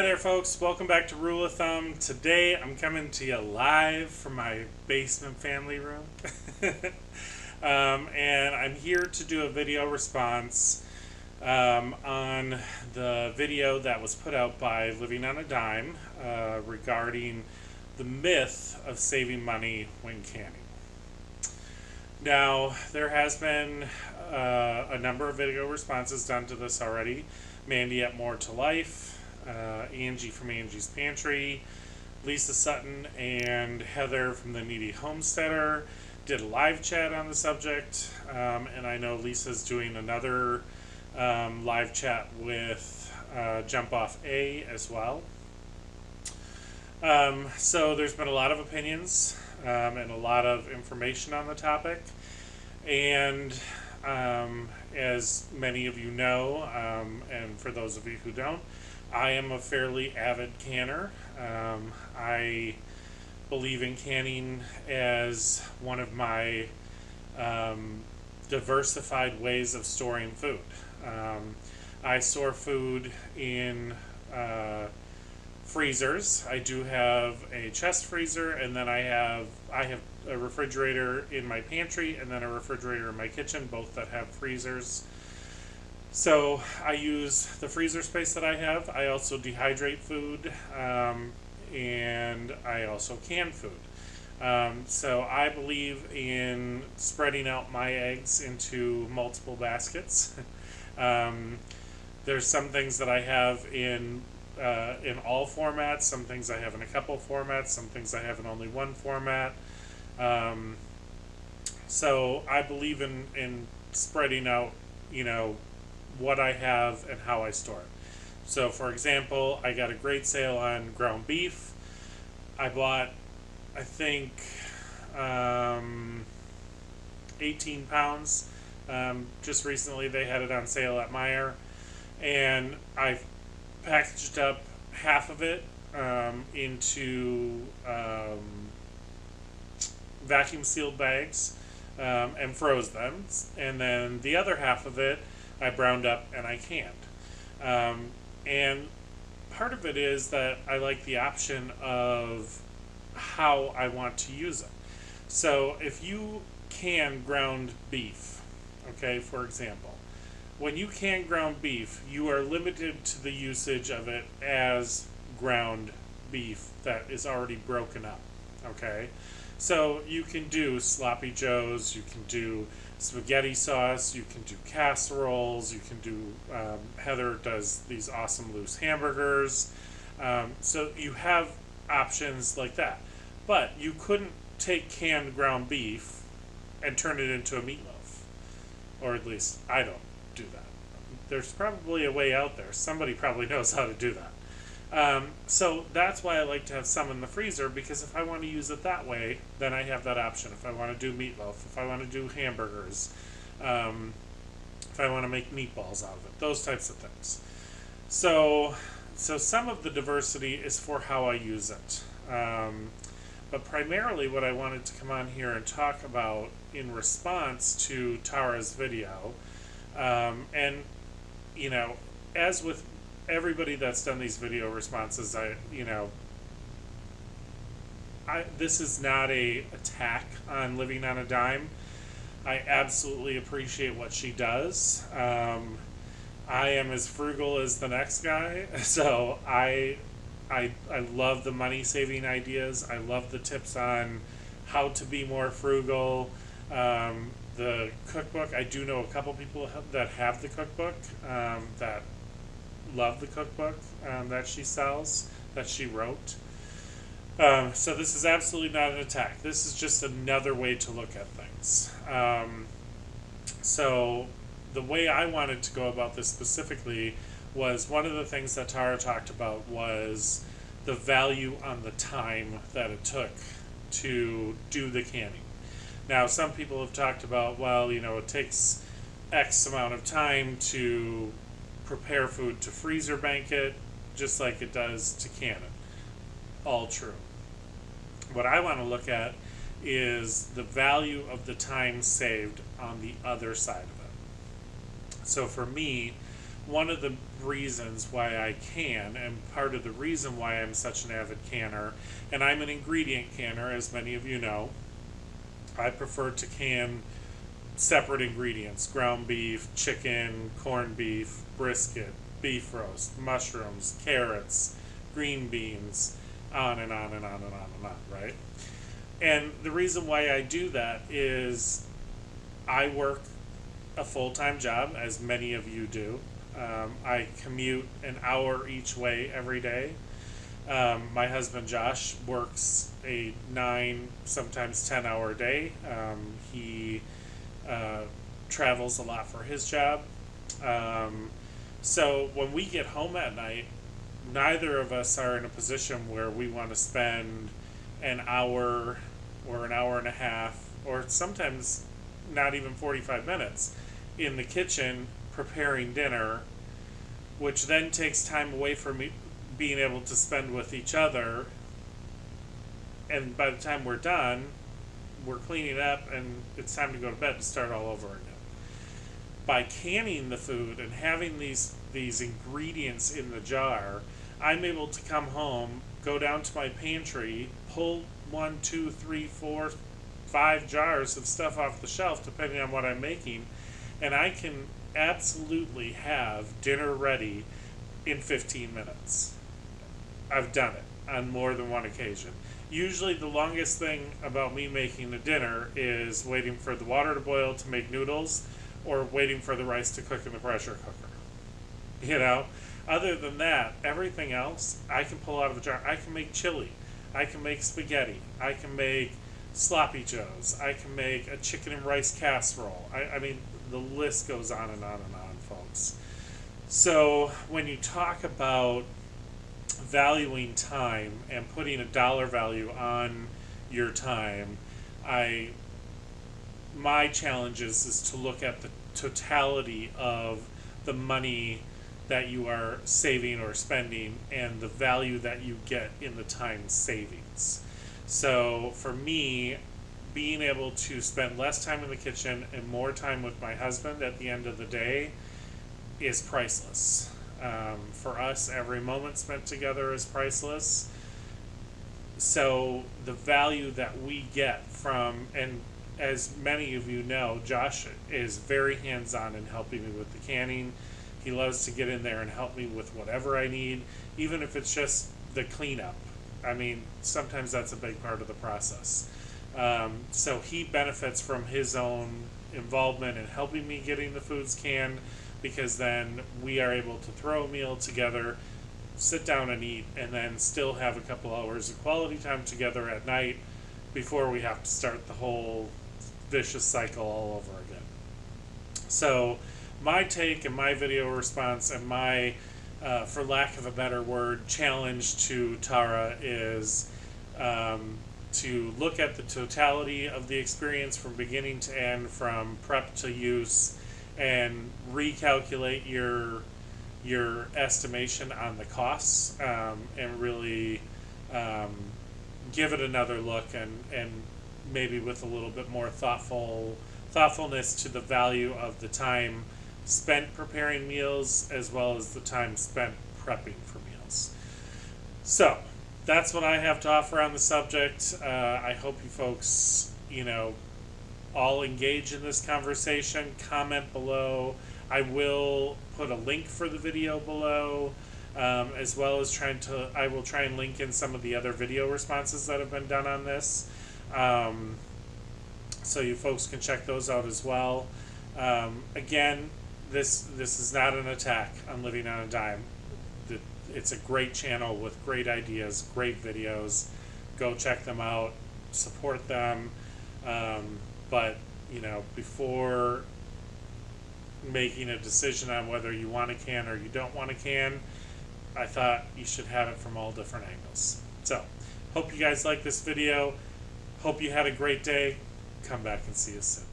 Hi there folks, welcome back to Rule of Thumb. Today I'm coming to you live from my basement family room. And I'm here to do a video response on the video that was put out by Living on a Dime regarding the myth of saving money when canning. Now, there has been a number of video responses done to this already. Mandy at More to Life, Angie from Angie's Pantry, Lisa Sutton, and Heather from the Kneady Homesteader did a live chat on the subject, and I know Lisa's doing another live chat with Jump Off A as well. So there's been a lot of opinions and a lot of information on the topic, and as many of you know, and for those of you who don't, I am a fairly avid canner. I believe in canning as one of my diversified ways of storing food. I store food in freezers. I do have a chest freezer, and then I have a refrigerator in my pantry, and then a refrigerator in my kitchen, both that have freezers. So I use the freezer space that I have. I also dehydrate food, and I also can food. So I believe in spreading out my eggs into multiple baskets. There's some things that I have in all formats, some things I have in a couple formats, some things I have in only one format. So I believe in spreading out, what I have and how I store it. So for example, I got a great sale on ground beef. I bought, I think, 18 pounds. Just recently they had it on sale at Meijer, and I've packaged up half of it into vacuum sealed bags and froze them, and then the other half of it I browned up and I canned. And part of it is that I like the option of how I want to use it. So if you can ground beef, okay, for example, when you can ground beef, you are limited to the usage of it as ground beef that is already broken up, okay? So you can do sloppy joes, you can do spaghetti sauce, you can do casseroles, you can do, Heather does these awesome loose hamburgers. So you have options like that. But you couldn't take canned ground beef and turn it into a meatloaf. Or at least I don't do that. There's probably a way out there. Somebody probably knows how to do that. So that's why I like to have some in the freezer, because if I want to use it that way, then I have that option. If I want to do meatloaf, if I want to do hamburgers, if I want to make meatballs out of it, those types of things. So some of the diversity is for how I use it. But primarily what I wanted to come on here and talk about in response to Tara's video, and as with everybody that's done these video responses, this is not a attack on Living on a Dime. I absolutely appreciate what she does. I am as frugal as the next guy, so I love the money saving ideas. I love the tips on how to be more frugal. The cookbook, I do know a couple people that have the cookbook that love the cookbook that she sells, that she wrote. So this is absolutely not an attack. This is just another way to look at things. So the way I wanted to go about this specifically was, one of the things that Tara talked about was the value on the time that it took to do the canning. Now, some people have talked about, well, it takes X amount of time to prepare food to freezer bank it, just like it does to can it. All true. What I want to look at is the value of the time saved on the other side of it. So for me, one of the reasons why I can, and part of the reason why I'm such an avid canner, and I'm an ingredient canner, as many of you know. I prefer to can separate ingredients: ground beef, chicken, corned beef, brisket, beef roast, mushrooms, carrots, green beans, on and on and on and on and on, right? And the reason why I do that is I work a full-time job, as many of you do. I commute an hour each way every day. My husband Josh works a 9, sometimes 10-hour day. He travels a lot for his job. So when we get home at night, neither of us are in a position where we want to spend an hour or an hour and a half, or sometimes not even 45 minutes, in the kitchen preparing dinner, which then takes time away from me being able to spend with each other. And by the time we're done, we're cleaning up and it's time to go to bed to start all over again. By canning the food and having these ingredients in the jar, I'm able to come home, go down to my pantry, pull 1, 2, 3, 4, 5 jars of stuff off the shelf, depending on what I'm making, and I can absolutely have dinner ready in 15 minutes. I've done it on more than one occasion. Usually the longest thing about me making a dinner is waiting for the water to boil to make noodles, or waiting for the rice to cook in the pressure cooker. You know? Other than that, everything else I can pull out of the jar. I can make chili. I can make spaghetti. I can make sloppy joes. I can make a chicken and rice casserole. I mean, the list goes on and on and on, folks. So when you talk about valuing time and putting a dollar value on your time, my challenge is to look at the totality of the money that you are saving or spending and the value that you get in the time savings. So for me, being able to spend less time in the kitchen and more time with my husband at the end of the day is priceless. For us, every moment spent together is priceless. So the value that we get from, and as many of you know, Josh is very hands-on in helping me with the canning. He loves to get in there and help me with whatever I need, even if it's just the cleanup. I mean, sometimes that's a big part of the process. So he benefits from his own involvement in helping me getting the foods canned, because then we are able to throw a meal together, sit down and eat, and then still have a couple hours of quality time together at night before we have to start the whole vicious cycle all over again. So my take and my video response and my, for lack of a better word, challenge to Tara is to look at the totality of the experience from beginning to end, from prep to use, and recalculate your estimation on the costs, and really give it another look, and maybe with a little bit more thoughtfulness to the value of the time spent preparing meals as well as the time spent prepping for meals. So that's what I have to offer on the subject. I hope you folks, all engage in this conversation. Comment below. I will put a link for the video below, as well as I will try and link in some of the other video responses that have been done on this, so you folks can check those out as well. Again, this is not an attack on Living on a Dime. It's a great channel with great ideas, great videos. Go check them out, support them. But before making a decision on whether you want a can or you don't want a can, I thought you should have it from all different angles. So, hope you guys like this video. Hope you had a great day. Come back and see us soon.